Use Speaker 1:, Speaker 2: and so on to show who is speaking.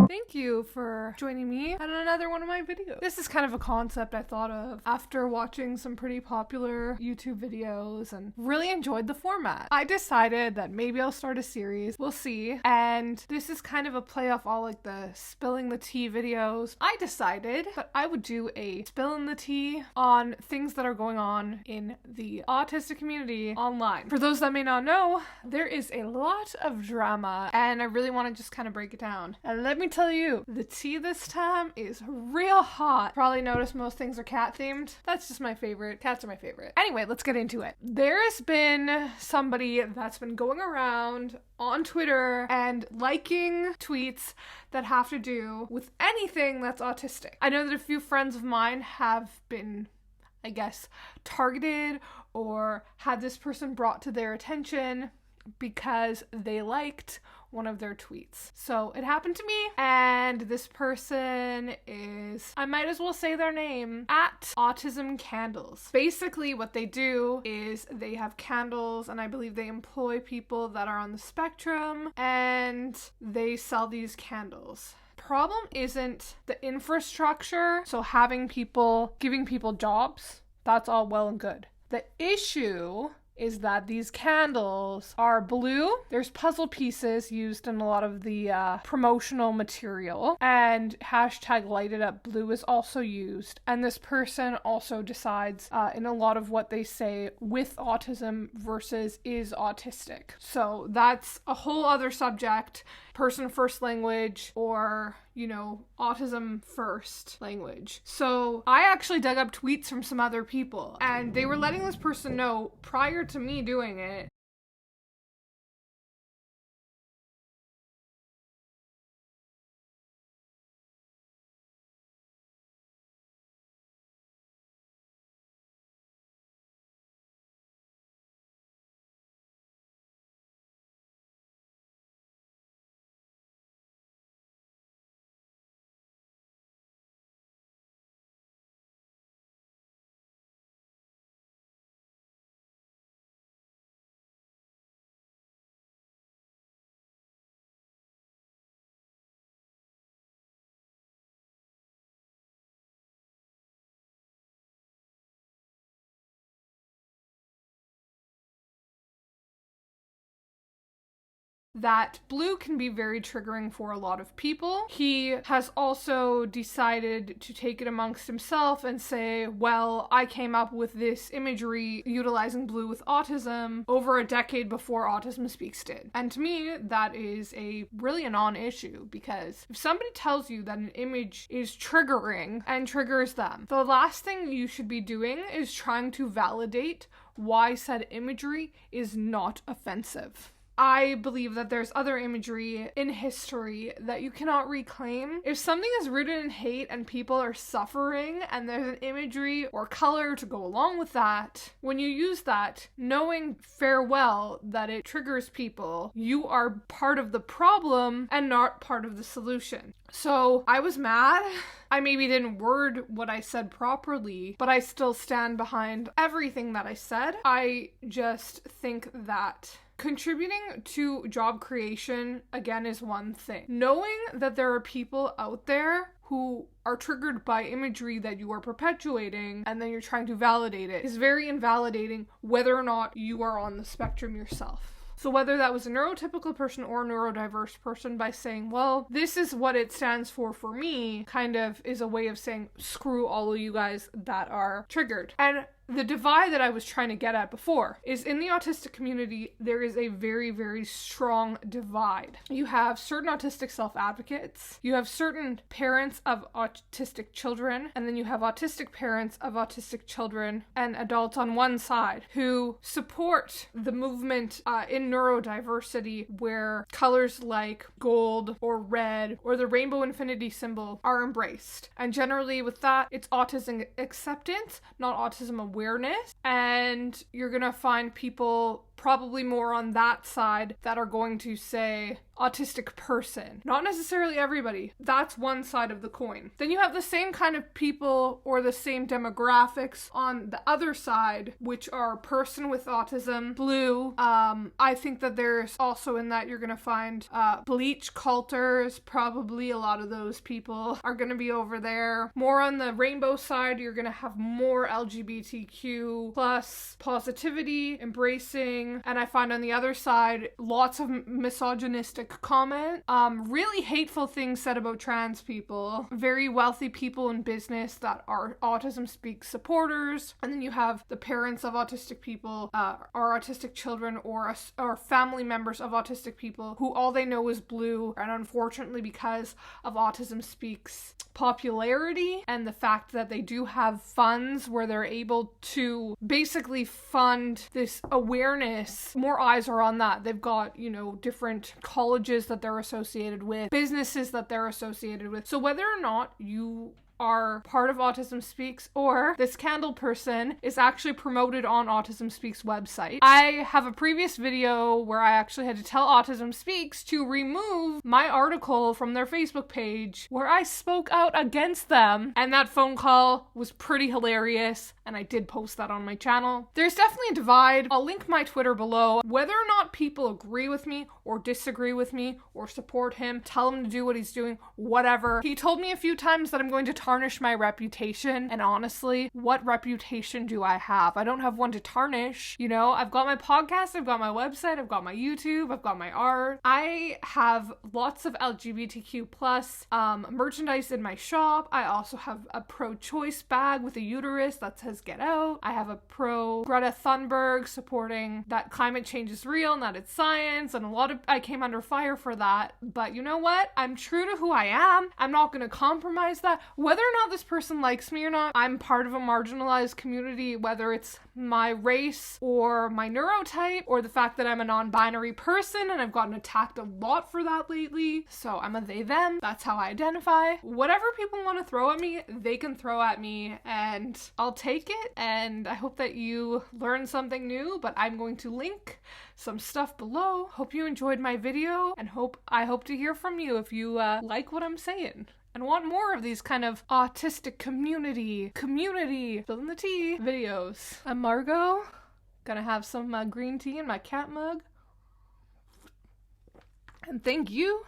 Speaker 1: Thank you for joining me on another one of my videos. This is kind of a concept I thought of after watching some pretty popular YouTube videos and really enjoyed the format. I decided that maybe I'll start a series, we'll see, and this is kind of a play off all like the spilling the tea videos. I decided that I would do a spilling the tea on things that are going on in the autistic community online. For those that may not know, there is a lot of drama and I really want to just kind of break it down. And let me tell you, the tea this time is real hot. Probably noticed most things are cat themed. That's just my favorite. Cats are my favorite. Anyway, let's get into it. There has been somebody that's been going around on Twitter and liking tweets that have to do with anything that's autistic. I know that a few friends of mine have been, I guess, targeted or had this person brought to their attention because they liked one of their tweets. So it happened to me, and this person is, I might as well say their name, at Autism Candles. Basically what they do is they have candles, and I believe they employ people that are on the spectrum, and they sell these candles. Problem isn't the infrastructure, so giving people jobs, that's all well and good. The issue is that these candles are blue. There's puzzle pieces used in a lot of the promotional material, and hashtag light it up blue is also used. And this person also decides in a lot of what they say with autism versus is autistic. So that's a whole other subject. Person first language, or, autism first language. So I actually dug up tweets from some other people, and they were letting this person know prior to me doing it that blue can be very triggering for a lot of people. He has also decided to take it amongst himself and say, well, I came up with this imagery utilizing blue with autism over a decade before Autism Speaks did. And to me, that is really a non-issue, because if somebody tells you that an image is triggering and triggers them, the last thing you should be doing is trying to validate why said imagery is not offensive. I believe that there's other imagery in history that you cannot reclaim. If something is rooted in hate and people are suffering and there's an imagery or color to go along with that, when you use that, knowing farewell that it triggers people, you are part of the problem and not part of the solution. So I was mad. I maybe didn't word what I said properly, but I still stand behind everything that I said. I just think that contributing to job creation, again, is one thing. Knowing that there are people out there who are triggered by imagery that you are perpetuating and then you're trying to validate it is very invalidating, whether or not you are on the spectrum yourself. So whether that was a neurotypical person or a neurodiverse person, by saying, well, this is what it stands for me, kind of is a way of saying, screw all of you guys that are triggered. And the divide that I was trying to get at before is in the autistic community, there is a very, very strong divide. You have certain autistic self-advocates, you have certain parents of autistic children, and then you have autistic parents of autistic children and adults on one side who support the movement in neurodiversity, where colors like gold or red or the rainbow infinity symbol are embraced. And generally with that, it's autism acceptance, not autism awareness. And you're gonna find people probably more on that side that are going to say autistic person. Not necessarily everybody. That's one side of the coin. Then you have the same kind of people or the same demographics on the other side, which are person with autism, blue. I think that there's also in that you're going to find bleach culters. Probably a lot of those people are going to be over there. More on the rainbow side, you're going to have more LGBTQ plus positivity, embracing. And I find on the other side, lots of misogynistic comment, really hateful things said about trans people, very wealthy people in business that are Autism Speaks supporters, and then you have the parents of autistic people, or autistic children, or family members of autistic people who all they know is blue, and unfortunately because of Autism Speaks popularity and the fact that they do have funds where they're able to basically fund this awareness, more eyes are on that. They've got, different colleges that they're associated with, businesses that they're associated with. So whether or not you are part of Autism Speaks or this candle person is actually promoted on Autism Speaks website. I have a previous video where I actually had to tell Autism Speaks to remove my article from their Facebook page where I spoke out against them, and that phone call was pretty hilarious, and I did post that on my channel. There's definitely a divide. I'll link my Twitter below. Whether or not people agree with me or disagree with me or support him, tell him to do what he's doing, whatever. He told me a few times that I'm going to tarnish my reputation, and honestly, what reputation do I have? I don't have one to tarnish. I've got my podcast, I've got my website, I've got my YouTube, I've got my art. I have lots of LGBTQ plus merchandise in my shop. I also have a pro-choice bag with a uterus that says get out. I have a pro Greta Thunberg supporting that climate change is real and that it's science, and I came under fire for that, but you know what? I'm true to who I am. I'm not going to compromise that. Whether or not this person likes me or not, I'm part of a marginalized community, whether it's my race or my neurotype or the fact that I'm a non-binary person, and I've gotten attacked a lot for that lately. So I'm a they, them. That's how I identify. Whatever people want to throw at me, they can throw at me, and I'll take it. And I hope that you learned something new, but I'm going to link some stuff below. Hope you enjoyed my video, and I hope to hear from you if you like what I'm saying and want more of these kind of autistic community, fill in the tea videos. I'm Margot, gonna have some green tea in my cat mug. And thank you.